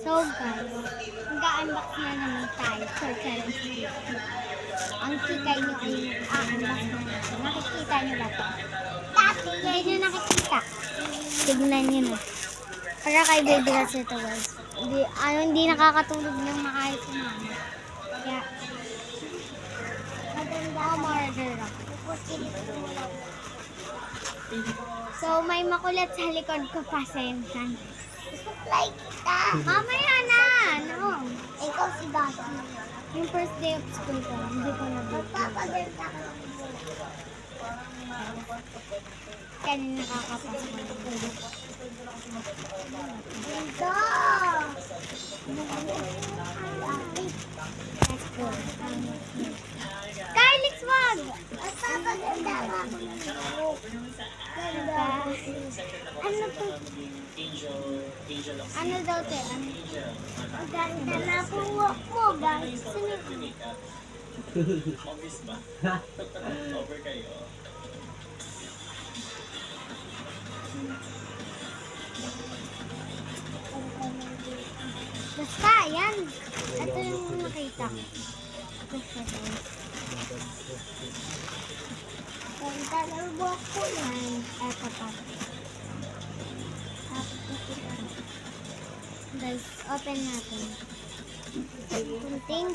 So guys, mag-unbox na naman tayo for challenge video. Ang kikay nyo ay mag-unbox na natin. Nakikita nyo ba ito? Dati, hindi nyo nakikita. Tignan nyo na. Para kay baby kasi ito guys. Hindi nakakatulog ng maayos na. Kaya, maganda umorder ako. So, may makulit sa likod ko pa sa yan. Like that. Mamaya na. No. Ikaw si Dati. Yung first day of school ko, hindi ko na-vlog. Magpapaganda ka lang. Kaya nakakapasok na. Ganda! Let's go. Kylix, wag! Magpapaganda ka. Ganda. Ano to? Ano daw te? Ang ganda na buhok mo, guys. Office ba? Over kayo. Basta, yan. Ito yung nakita ko. Basta, guys. Ganda ng buhok ko yan. Eto pa. Guys, open natin. Kunting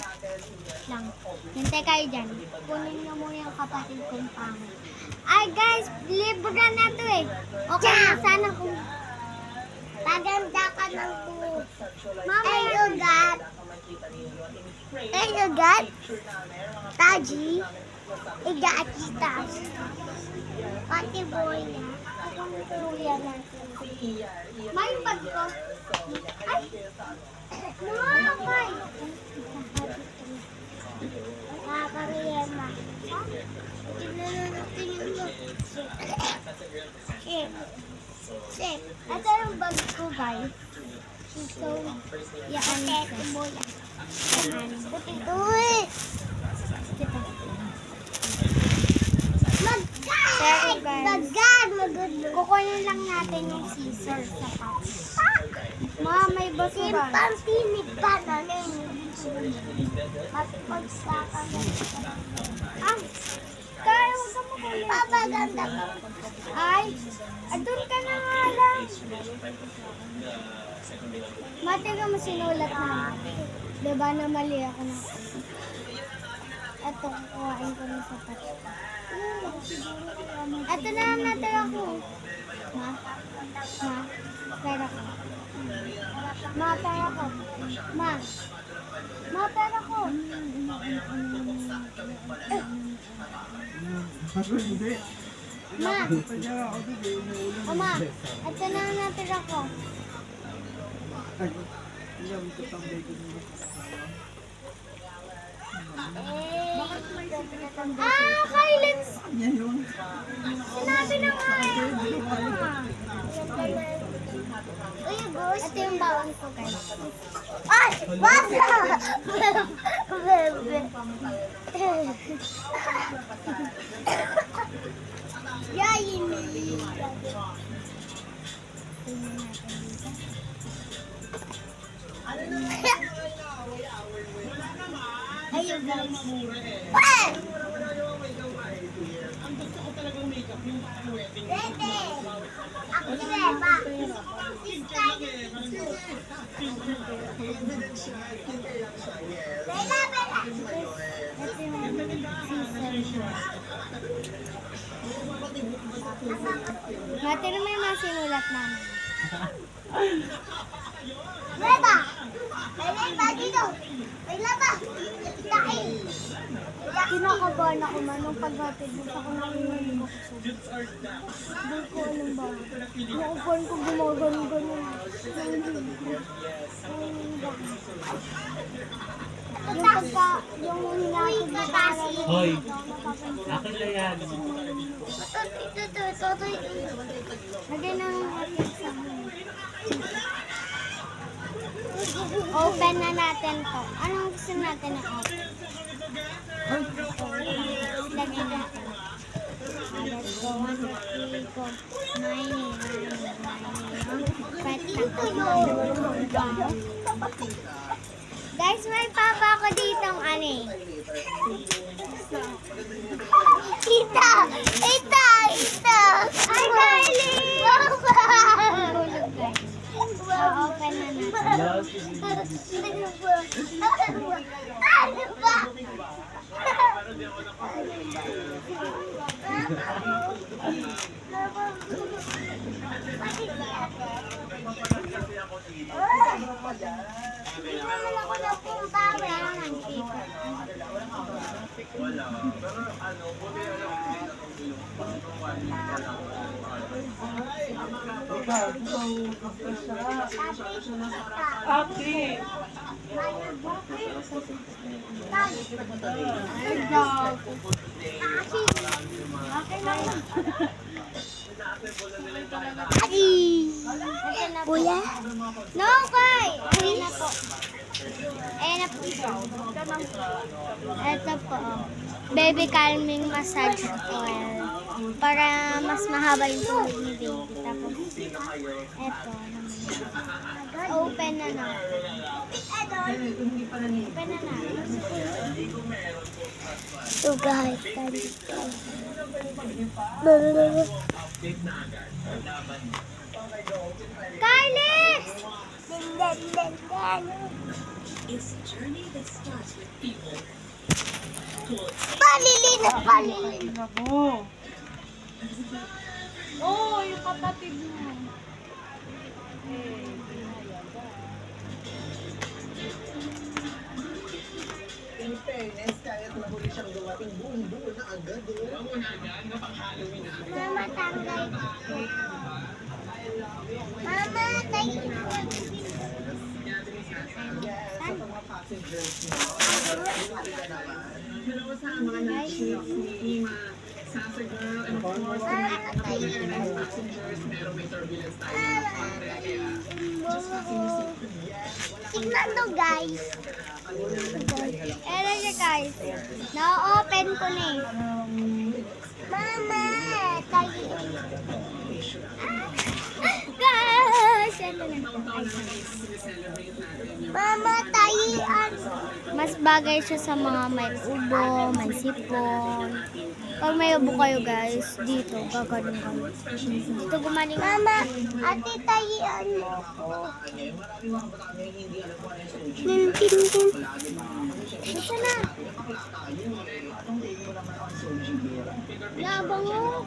lang. Hintay kayo dyan. Kunin nyo muna yung kapatid kong pangit. Ay guys, libre na to eh. Okay na sana kung paganda ka ng buhok. Mama, you got Taji, iga kita. Pati boy na. Kuya natin. May bag ko. Ay! No, may! Nakakariyema. Tingnan mo. Shit. Ito yung bag ko, guys. So, yan. Ito mo yan. Uy! Kukunin lang natin yung scissors sa pouch. Ma, may basura. Simpang tinig pa na rin. Kaya huwag ka makulit. Papaganda ka. Ay, adun ka na nga lang. Mati ka masinulat na. Diba na mali ako na. Ito, kukuhain ko na sa pouch. Ito na lang natin ako. Ma? Pera ko. Ma, pera ko. Ma? Ma, pera ko. Ma? O ma, ito na lang natin ako. Kylix! Sinabi na nga eh. Uy, Gus. Ito yung bawang ko, guys. Ay! Basta! Yayini! Ayun, guys. Ay! Ang gusto ko talagang makeup, yung wedding. Pwede. Ako si Beba. Bella, Bella. Mati naman yung mga sinulat namin. Beba! Bella, ba dito? Bella ba? Itain. Kinakabahan ako man nung paghatid mo sa kunakunan mo. Hindi ko alam ba. Naupuan ko gumagano-gano. Yung pagka, yung hinatid mo para Hoy, akin na yan. Ito. Lagay ng ating sa open na natin to. Anong gusto natin na open? Lagay natin. let's go. 1, 2, 3, go. Mining. Guys, may papa ako ditong ano eh. Ita! Ita! Ita! Hi, Kylie! Tulog, guys. O-open na natin. Ano ba? Ate! Kuya? No, Kai! Ayan na po. Ayan na po siya. Ito po. Baby calming massage oil. Para mas mahaba yung tulog ni baby. Tapos, ito. Open na na. Open na na. So guys, Carlos! Palilin na palilin. Ako! Oh, yung kapatid mo. In fairness, kahit nahuli siyang dumating, buong-buo na agad. Mama, tanggal. Mama, tayo. Sa mga passengers mo, dalawa sa mga nag-shift ni Sasa Girl, and of course, the passengers, meron may turbulence tayo. Tignan to, guys. Ayan siya, guys. Na-open ko na eh. Mama, tayo. Guys, ano na. Mama, tayo. Mas bagay siya sa mga may ubo, may sipon. Pag may ubo kayo, guys, dito, gagaling kayo. Dito gumaling. Mama, ate, tayian mo ako. Ito na. Nabango.